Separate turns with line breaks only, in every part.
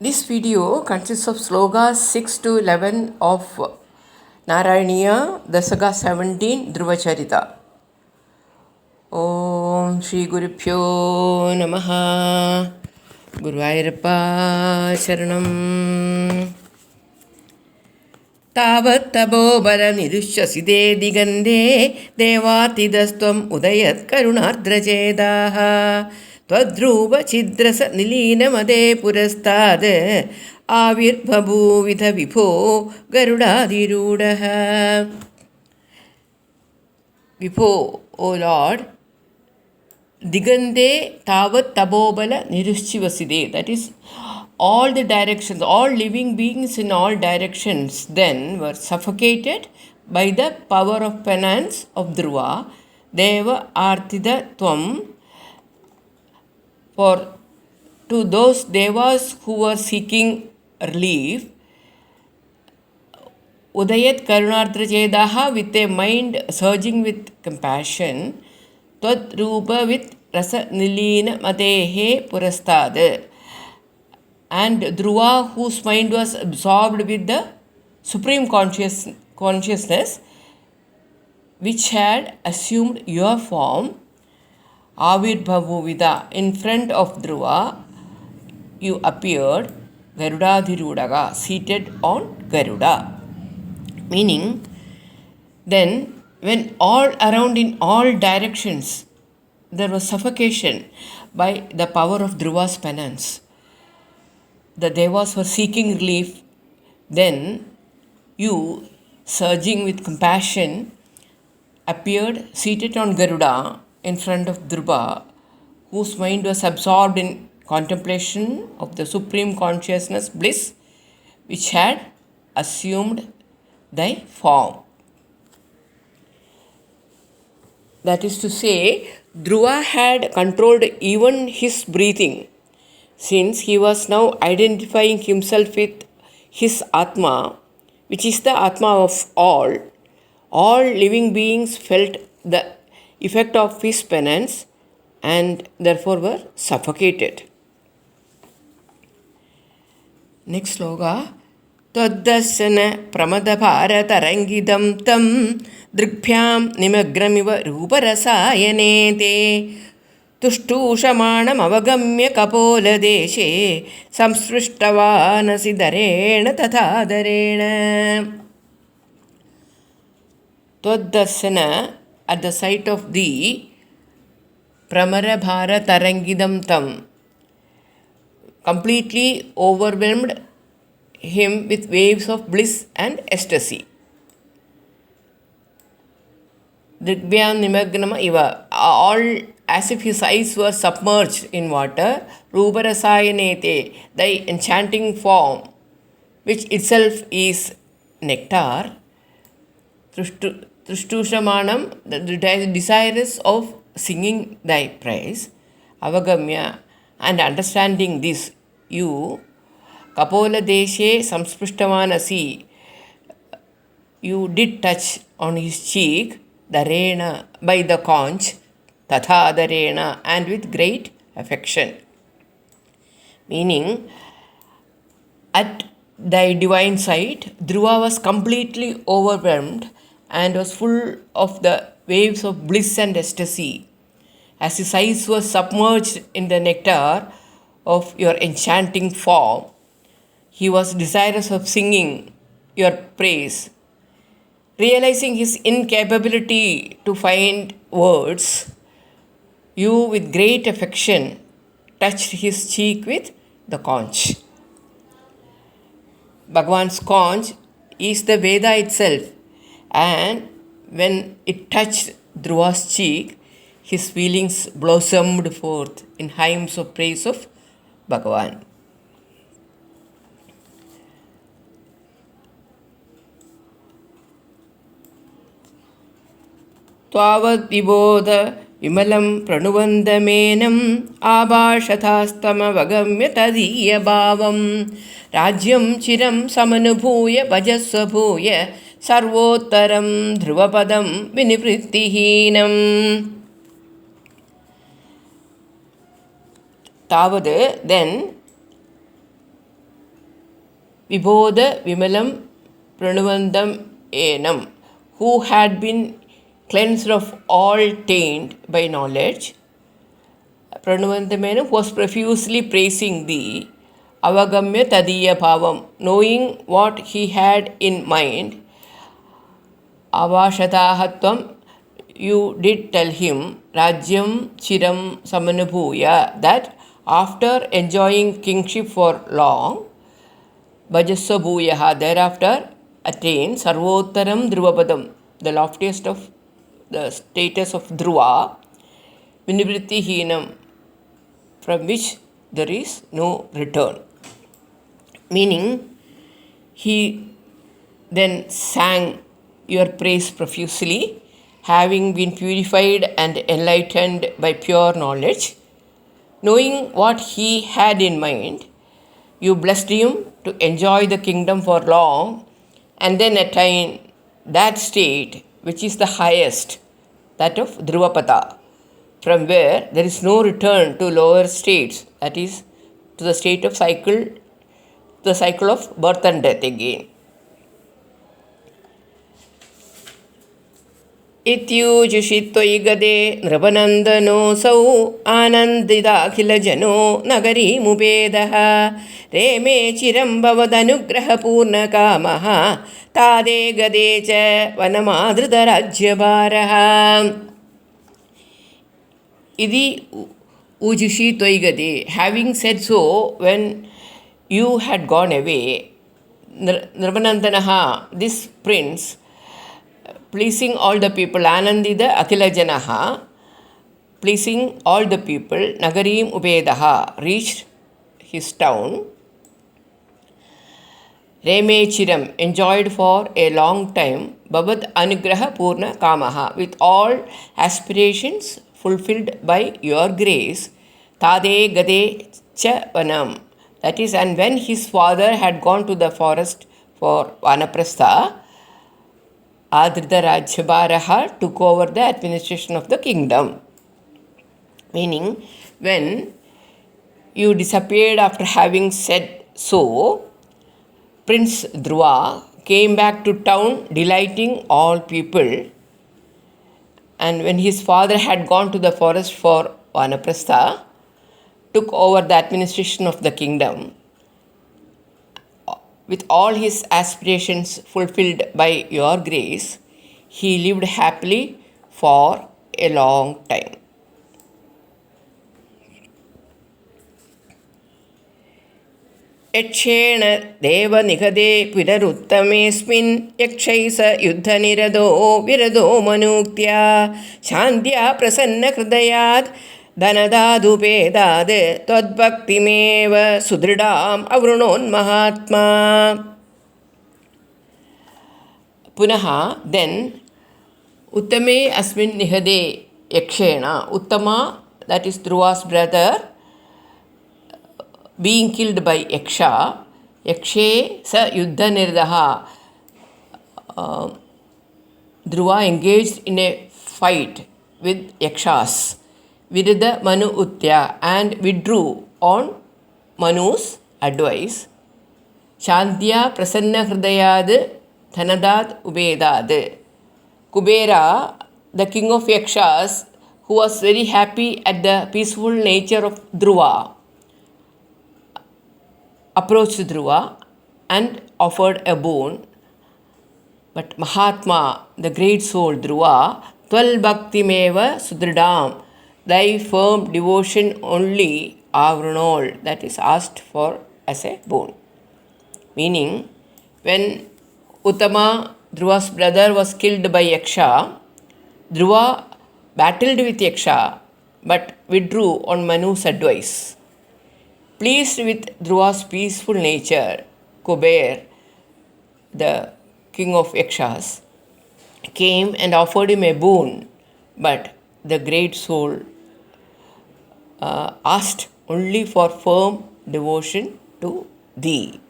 This video consists of slokas 6 to 11 of Narayaniya Dasaga 17 Dhruvacharita. Om Shri Gurubhyo Namaha. Guruvayurappa Sharanam. तावत्तपोबलनिरुष्यसिते दिगन्धे देवातिदस्त्वम् उदयत् करुणार्द्रचेदाः त्वद्रूपछिद्रसनिलीनमदे पुरस्ताद् आविर्बभूविध विभो गरुडाधिरूढः. विभो, O Lord, Digande Tavat Tabobala Nirushchivaside, that is, all the directions, all living beings in all directions then were suffocated by the power of penance of Dhruva, Deva Artida Tvam, for to those devas who were seeking relief, Udayat Karunardrachedaha, with a mind surging with compassion, Tvad Rupa with Rasa Nilina Matehe Purastad, and Dhruva, whose mind was absorbed with the supreme consciousness, which had assumed your form, Avirbhavuvida, in front of Dhruva, you appeared, Garudadhirudaga, seated on Garuda. Meaning, then, when all around in all directions there was suffocation by the power of Dhruva's penance, the devas were seeking relief, then you, surging with compassion, appeared seated on Garuda in front of Dhruva, whose mind was absorbed in contemplation of the supreme consciousness bliss, which had assumed thy form. That is to say, Dhruva had controlled even his breathing, since he was now identifying himself with his Atma, which is the Atma of all living beings felt the effect of his penance and therefore were suffocated. Next sloka. Tvaddasana pramadabharatarangidam tam drikbhyam nimagramiva ruparasayane te तुष्टूषमाणम् अवगम्य कपोलदेशे संसृष्टवानसि दरेण तथा दरेण. Tvaddasana, at the sight of thee, Pramarabhara Tarangidam Tam, completely overwhelmed him with waves of bliss and ecstasy. Drigbhyam nimagnama iva, all as if his eyes were submerged in water, Ruparasayanete, thy enchanting form, which itself is nectar, Trushtushamanam, the desirous of singing thy praise, Avagamya, and understanding this, you, Kapola Deshe Samsprushtavanasi, you did touch on his cheek, Darena, by the conch, Tatha Darena, and with great affection. Meaning, at thy divine sight, Dhruva was completely overwhelmed and was full of the waves of bliss and ecstasy, as his eyes were submerged in the nectar of your enchanting form. He was desirous of singing your praise. Realizing his incapability to find words, you with great affection touched his cheek with the conch. Bhagavan's conch is the Veda itself, and when it touched Dhruva's cheek, his feelings blossomed forth in hymns of praise of Bhagavan. त्वावद्विबोध विमलं प्रणुवन्दमेनम् आभाषथास्तमवगम्य तदीयभावं राज्यं चिरं समनुभूय भजस्व भूय सर्वोत्तरं ध्रुवपदं विनिवृत्तिहीनम्. Tavad, then Vibodha Vimalam Pranuvandam Enam, who had been cleansed of all taint by knowledge. Pranuvandamenam was profusely praising thee. Avagamya Tadiya Bhavam, knowing what he had in mind. Avashatahatvam, you did tell him. Rajyam Chiram Samanubhuya, that after enjoying kingship for long, Bhajasya Bhuyaha, thereafter attain Sarvottaram Dhruvapadam, the loftiest of the status of Dhruva, Vinivritti Heenam, from which there is no return. Meaning, he then sang your praise profusely, having been purified and enlightened by pure knowledge. Knowing what he had in mind, you blessed him to enjoy the kingdom for long and then attain that state which is the highest, that of Dhruvapada, from where there is no return to lower states, that is, to the state of the cycle of birth and death again. इत्यूजुषि त्वयि गदे नृपनन्दनोऽसौ आनन्दिताखिलजनो नगरीमुपेदः रेमे चिरं भवदनुग्रहपूर्णकामः तादे गदे च वनमादृतराज्यभारः इति ऊजुषि त्वयि गदे. Having said so, when you had gone away, Nripanandanaha, this prince, pleasing all the people, Anandida Akhilajanaha, pleasing all the people, Nagarim Upedaha, reached his town. Reme Chiram, enjoyed for a long time, Bhavat Anugraha Purna Kamaha, with all aspirations fulfilled by your grace. Tade Gade Cha Vanam, that is, and when his father had gone to the forest for Vanaprastha, Adrita Rajyabharaha took over the administration of the kingdom. Meaning, when you disappeared after having said so, Prince Dhruva came back to town delighting all people. And when his father had gone to the forest for Vanaprastha, took over the administration of the kingdom. With all his aspirations fulfilled by your grace, he lived happily for a long time. यक्षेण देवनिगदे पुनरुत्तमेऽस्मिन् यक्षैः स युद्धनिरतो विरतो मनुक्त्या शान्त्या प्रसन्नहृदयात् धनदादुपेदाद् त्वद्भक्तिमेव सुदृढाम् अवृणोन्महात्मा. पुनः then Uttame asmin nihade yakshena, Uttama, that is Dhruva's brother, being killed by Yaksha. Yakshe sa yuddha nirdaha, Dhruva engaged in a fight with Yakshas. Virida Manu Uttya, and withdrew on Manu's advice. Shantya Prasanna Hridayad Dhanadad Ubedad. Kubera, the king of Yakshas, who was very happy at the peaceful nature of Dhruva, approached Dhruva and offered a boon. But Mahatma, the great soul Dhruva, Tval Bhakti Meva Sudridam, thy firm devotion only Avrunol, that is asked for as a boon. Meaning, when Uttama, Dhruva's brother, was killed by Yaksha, Dhruva battled with Yaksha but withdrew on Manu's advice. Pleased with Dhruva's peaceful nature, Kuber, the king of Yakshas, came and offered him a boon, but the great soul asked only for firm devotion to thee.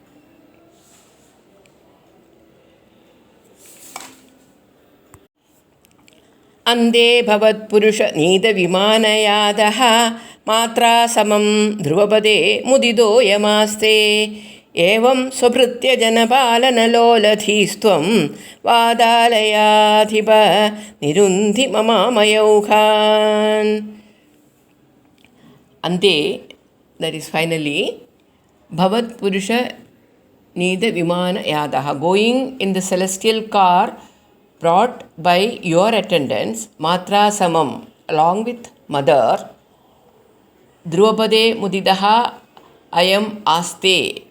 Ande bhavat purusha nida vimanayadaha matra samam dhruvapade mudido yamaste एवं स्वभृत्य जनपालनलोलधीस्त्वं वादालयाधिप निरुन्धि ममामयौघान्. Ante, that is finally, Bhavat Purusha Nida Vimana Yadaha, going in the celestial car brought by your attendants, Matra Samam, along with mother, Drupade Mudidaha Ayam Aste.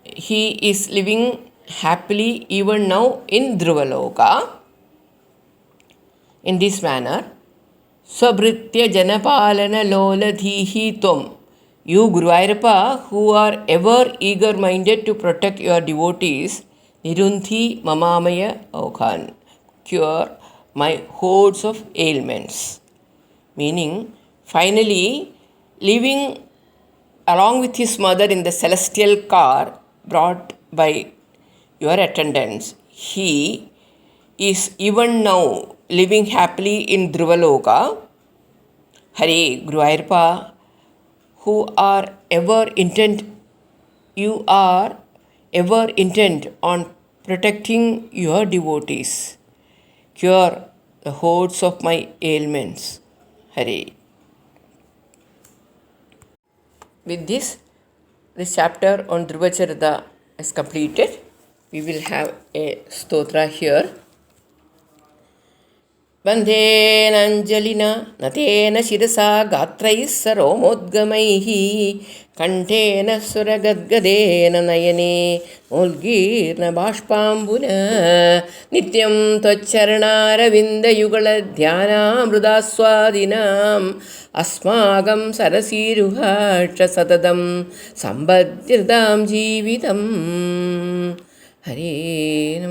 He is living happily even now in Dhruvaloka. In this manner, Swabhritya Janapalana Loladhihi Tvam. You, Guruvayurappa, who are ever eager-minded to protect your devotees, Nirunthi Mamamaya Aukhan, cure my hordes of ailments. Meaning, finally, living along with his mother in the celestial car brought by your attendants, he is even now living happily in Dhruvaloka. Hare, Guruvayurappa, who are ever intent, you are ever intent on protecting your devotees. Cure the hordes of my ailments. Hare. With this chapter on Dhruvacharita is completed. We will have a stotra here. Bandhenanjalina natena shirasa gatraiः saromodgamaiः kantena suragadgadena nayane mulgirna bashpambuna nityam tvaccharanaravinda dhyanamrudaswadinam asmagam sarasiruhaksha satadam sambadhyrdam jeevitam. Hare